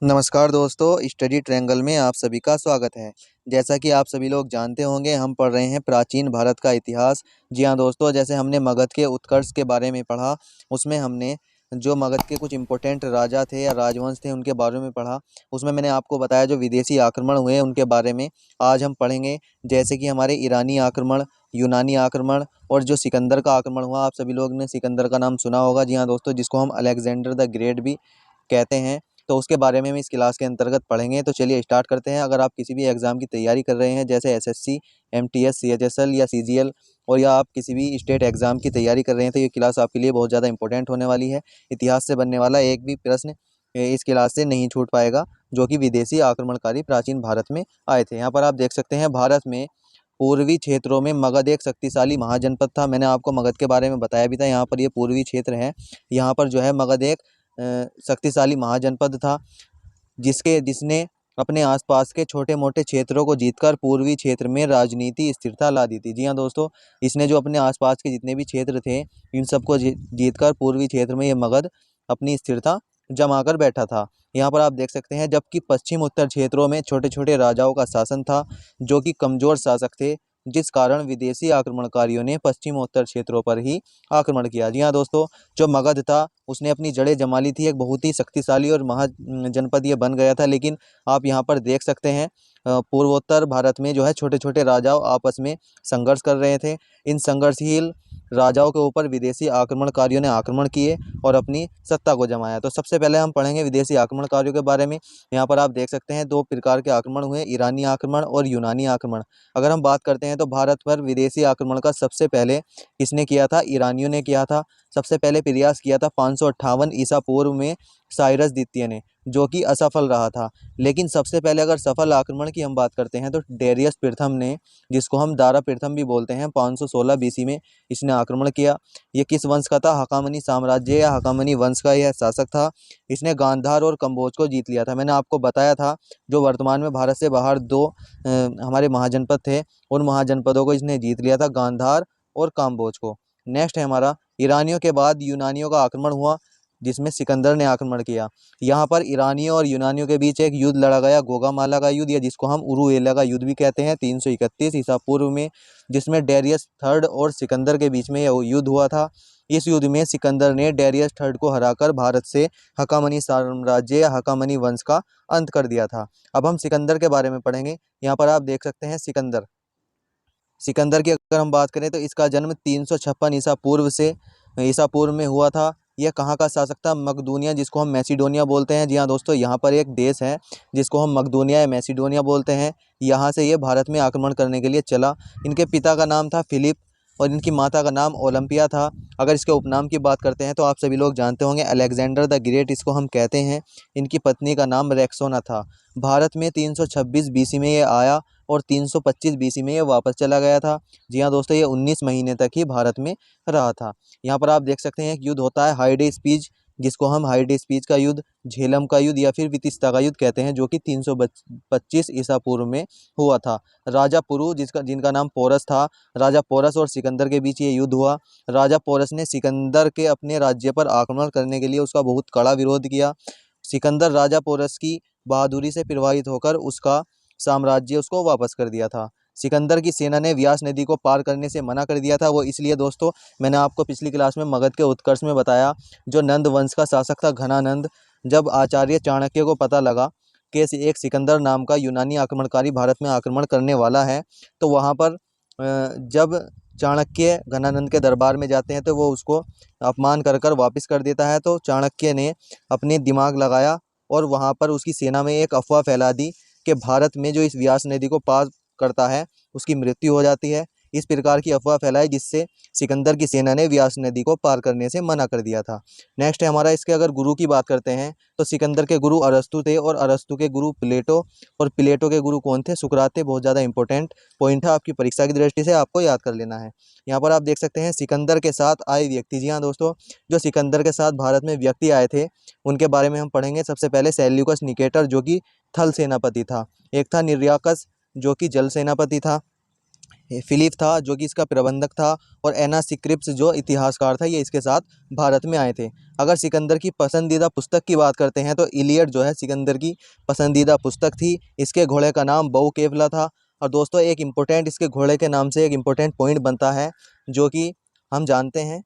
नमस्कार दोस्तों, study triangle में आप सभी का स्वागत है। जैसा कि आप सभी लोग जानते होंगे, हम पढ़ रहे हैं प्राचीन भारत का इतिहास। जी हाँ दोस्तों, जैसे हमने मगध के उत्कर्ष के बारे में पढ़ा, उसमें हमने जो मगध के कुछ इम्पोर्टेंट राजा थे या राजवंश थे उनके बारे में पढ़ा। उसमें मैंने आपको बताया जो विदेशी आक्रमण हुए उनके बारे में आज हम पढ़ेंगे। जैसे कि हमारे ईरानी आक्रमण, यूनानी आक्रमण और जो सिकंदर का आक्रमण हुआ। आप सभी लोग ने सिकंदर का नाम सुना होगा। जी हाँ दोस्तों, जिसको हम अलेक्जेंडर द ग्रेट भी कहते हैं। तो उसके बारे में हम इस क्लास के अंतर्गत पढ़ेंगे। तो चलिए स्टार्ट करते हैं। अगर आप किसी भी एग्ज़ाम की तैयारी कर रहे हैं, जैसे एसएससी, एमटीएस, सीएचएसएल या सीजीएल, और या आप किसी भी स्टेट एग्ज़ाम की तैयारी कर रहे हैं, तो ये क्लास आपके लिए बहुत ज़्यादा इंपॉर्टेंट होने वाली है। इतिहास से बनने वाला एक भी प्रश्न इस क्लास से नहीं छूट पाएगा, जो कि विदेशी आक्रमणकारी प्राचीन भारत में आए थे। यहाँ पर आप देख सकते हैं, भारत में पूर्वी क्षेत्रों में मगध एक शक्तिशाली महाजनपद था। मैंने आपको मगध के बारे में बताया भी था। यहाँ पर ये पूर्वी क्षेत्र है। यहाँ पर जो है मगध एक शक्तिशाली महाजनपद था, जिसने अपने आसपास के छोटे मोटे क्षेत्रों को जीतकर पूर्वी क्षेत्र में राजनीति स्थिरता ला दी थी। जी हाँ दोस्तों, इसने जो अपने आसपास के जितने भी क्षेत्र थे, इन सबको जीतकर पूर्वी क्षेत्र में ये मगध अपनी स्थिरता जमा कर बैठा था। यहाँ पर आप देख सकते हैं, जबकि पश्चिम उत्तर क्षेत्रों में छोटे छोटे राजाओं का शासन था, जो कि कमजोर शासक थे, जिस कारण विदेशी आक्रमणकारियों ने पश्चिमोत्तर क्षेत्रों पर ही आक्रमण किया। जी हाँ दोस्तों, जो मगध था उसने अपनी जड़ें जमा ली थी। एक बहुत ही शक्तिशाली और महाजनपद ये बन गया था। लेकिन आप यहाँ पर देख सकते हैं, पूर्वोत्तर भारत में जो है छोटे छोटे राजाओं आपस में संघर्ष कर रहे थे। इन संघर्षशील राजाओं के ऊपर विदेशी आक्रमणकारियों ने आक्रमण किए और अपनी सत्ता को जमाया। तो सबसे पहले हम पढ़ेंगे विदेशी आक्रमणकारियों के बारे में। यहाँ पर आप देख सकते हैं, दो प्रकार के आक्रमण हुए, ईरानी आक्रमण और यूनानी आक्रमण। अगर हम बात करते हैं तो भारत पर विदेशी आक्रमण का सबसे पहले किसने किया था? ईरानियों ने किया था। सबसे पहले प्रयास किया था 558 ईसा पूर्व में साइरस द्वितीय ने, जो कि असफल रहा था। लेकिन सबसे पहले अगर सफल आक्रमण की हम बात करते हैं तो डेरियस प्रथम ने, जिसको हम दारा प्रथम भी बोलते हैं, 516 बीसी में इसने आक्रमण किया। ये किस वंश का था? हकामनी साम्राज्य या हकामनी वंश का यह शासक था। इसने गांधार और कम्बोज को जीत लिया था। मैंने आपको बताया था, जो वर्तमान में भारत से बाहर दो हमारे महाजनपद थे, उन महाजनपदों को इसने जीत लिया था, गांधार और काम्बोज को। नेक्स्ट है हमारा, ईरानियों के बाद यूनानियों का आक्रमण हुआ, जिसमें सिकंदर ने आक्रमण किया। यहाँ पर ईरानियों और यूनानियों के बीच एक युद्ध लड़ा गया, गोगामाला का युद्ध, या जिसको हम उरुएला का युद्ध भी कहते हैं, 331 ईसा पूर्व में, जिसमें डेरियस थर्ड और सिकंदर के बीच में यह युद्ध हुआ था। इस युद्ध में सिकंदर ने डेरियस थर्ड को हराकर भारत से हकामनी साम्राज्य या हकामनी वंश का अंत कर दिया था। अब हम सिकंदर के बारे में पढ़ेंगे। यहाँ पर आप देख सकते हैं, सिकंदर सिकंदर की अगर हम बात करें तो इसका जन्म 356 ईसा पूर्व में हुआ था। यह कहाँ का शासक था? मकदूनिया, जिसको हम मैसिडोनिया बोलते हैं। जी हाँ दोस्तों, यहाँ पर एक देश है जिसको हम मकदूनिया या मैसिडोनिया बोलते हैं। यहाँ से ये भारत में आक्रमण करने के लिए चला। इनके पिता का नाम था फिलिप और इनकी माता का नाम ओलंपिया था। अगर इसके उपनाम की बात करते हैं तो आप सभी लोग जानते होंगे, अलेक्जेंडर द ग्रेट इसको हम कहते हैं। इनकी पत्नी का नाम रेक्सोना था। भारत में 326 बीसी में ये आया और 325 बीसी में ये वापस चला गया था। जी हाँ दोस्तों, ये 19 महीने तक ही भारत में रहा था। यहाँ पर आप देख सकते हैं, एक युद्ध होता है हाइडेस्पीज, जिसको हम हाइडेस्पीज का युद्ध, झेलम का युद्ध या फिर वितिस्ता का युद्ध कहते हैं, जो कि 325 ईसा पूर्व में हुआ था। राजा पुरु, जिनका नाम पोरस था, राजा पोरस और सिकंदर के बीच ये युद्ध हुआ। राजा पोरस ने सिकंदर के अपने राज्य पर आक्रमण करने के लिए उसका बहुत कड़ा विरोध किया। सिकंदर राजा पोरस की बहादुरी से प्रभावित होकर उसका साम्राज्य उसको वापस कर दिया था। सिकंदर की सेना ने व्यास नदी को पार करने से मना कर दिया था। वो इसलिए दोस्तों, मैंने आपको पिछली क्लास में मगध के उत्कर्ष में बताया, जो नंद वंश का शासक था घनानंद, जब आचार्य चाणक्य को पता लगा कि एक सिकंदर नाम का यूनानी आक्रमणकारी भारत में आक्रमण करने वाला है, तो वहाँ पर जब चाणक्य घनानंद के दरबार में जाते हैं तो वो उसको अपमान कर कर वापस कर देता है। तो चाणक्य ने अपने दिमाग लगाया और वहाँ पर उसकी सेना में एक अफवाह फैला दी कि भारत में जो इस व्यास नदी को पार करता है उसकी मृत्यु हो जाती है। इस प्रकार की अफवाह फैलाई, जिससे सिकंदर की सेना ने व्यास नदी को पार करने से मना कर दिया था। नेक्स्ट है हमारा, इसके अगर गुरु की बात करते हैं तो सिकंदर के गुरु अरस्तु थे और अरस्तु के गुरु प्लेटो, और प्लेटो के गुरु कौन थे? सुकरात थे। बहुत ज़्यादा इंपॉर्टेंट पॉइंट है, आपकी परीक्षा की दृष्टि से आपको याद कर लेना है। यहाँ पर आप देख सकते हैं, सिकंदर के साथ आए व्यक्ति। जी हाँ दोस्तों, जो सिकंदर के साथ भारत में व्यक्ति आए थे उनके बारे में हम पढ़ेंगे। सबसे पहले सेल्यूकस निकेटर, जो कि थल सेनापति था। एक था निर्याकस, जो कि जल सेनापति था। फिलिप था जो कि इसका प्रबंधक था, और एनासिक्रिप्स जो इतिहासकार था, ये इसके साथ भारत में आए थे। अगर सिकंदर की पसंदीदा पुस्तक की बात करते हैं तो इलियड जो है सिकंदर की पसंदीदा पुस्तक थी। इसके घोड़े का नाम बहुकेफला था। और दोस्तों एक इम्पोर्टेंट इसके घोड़े के नाम से एक इम्पोर्टेंट पॉइंट बनता है जो कि हम जानते हैं,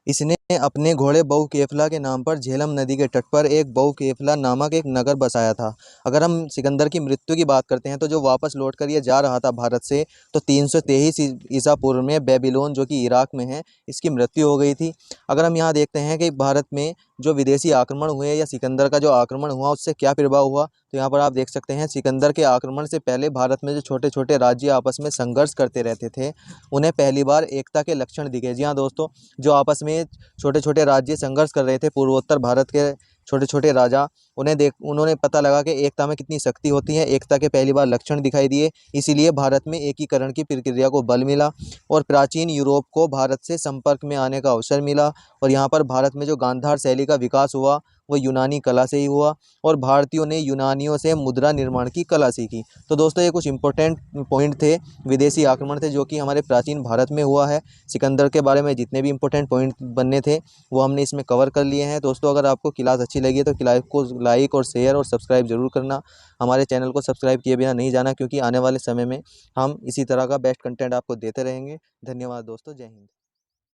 इसने अपने घोड़े बहुकेफला के नाम पर झेलम नदी के तट पर एक बहुकेफला नामक एक नगर बसाया था। अगर हम सिकंदर की मृत्यु की बात करते हैं तो जो वापस लौटकर ये जा रहा था भारत से, तो 323 ईसा पूर्व में बेबीलोन जो कि इराक में है, इसकी मृत्यु हो गई थी। अगर हम यहाँ देखते हैं कि भारत में जो विदेशी आक्रमण हुए या सिकंदर का जो आक्रमण हुआ उससे क्या प्रभाव हुआ, तो यहाँ पर आप देख सकते हैं सिकंदर के आक्रमण से पहले भारत में जो छोटे छोटे राज्य आपस में संघर्ष करते रहते थे, उन्हें पहली बार एकता के लक्षण दिखे। जी हाँ दोस्तों, जो आपस में छोटे छोटे राज्य संघर्ष कर रहे थे, पूर्वोत्तर भारत के छोटे छोटे राजा, उन्होंने पता लगा कि एकता में कितनी शक्ति होती है। एकता के पहली बार लक्षण दिखाई दिए, इसीलिए भारत में एकीकरण की प्रक्रिया को बल मिला और प्राचीन यूरोप को भारत से संपर्क में आने का अवसर मिला। और यहाँ पर भारत में जो गांधार शैली का विकास हुआ वो यूनानी कला से ही हुआ, और भारतीयों ने यूनानियों से मुद्रा निर्माण की कला सीखी। तो दोस्तों ये कुछ इंपॉर्टेंट पॉइंट थे, विदेशी आक्रमण थे जो कि हमारे प्राचीन भारत में हुआ है। सिकंदर के बारे में जितने भी इंपॉर्टेंट पॉइंट बनने थे वो हमने इसमें कवर कर लिए हैं। दोस्तों अगर आपको क्लास अच्छी लगी है तो क्लास को लाइक और शेयर और सब्सक्राइब जरूर करना। हमारे चैनल को सब्सक्राइब किए बिना नहीं जाना, क्योंकि आने वाले समय में हम इसी तरह का बेस्ट कंटेंट आपको देते रहेंगे। धन्यवाद दोस्तों, जय हिंद।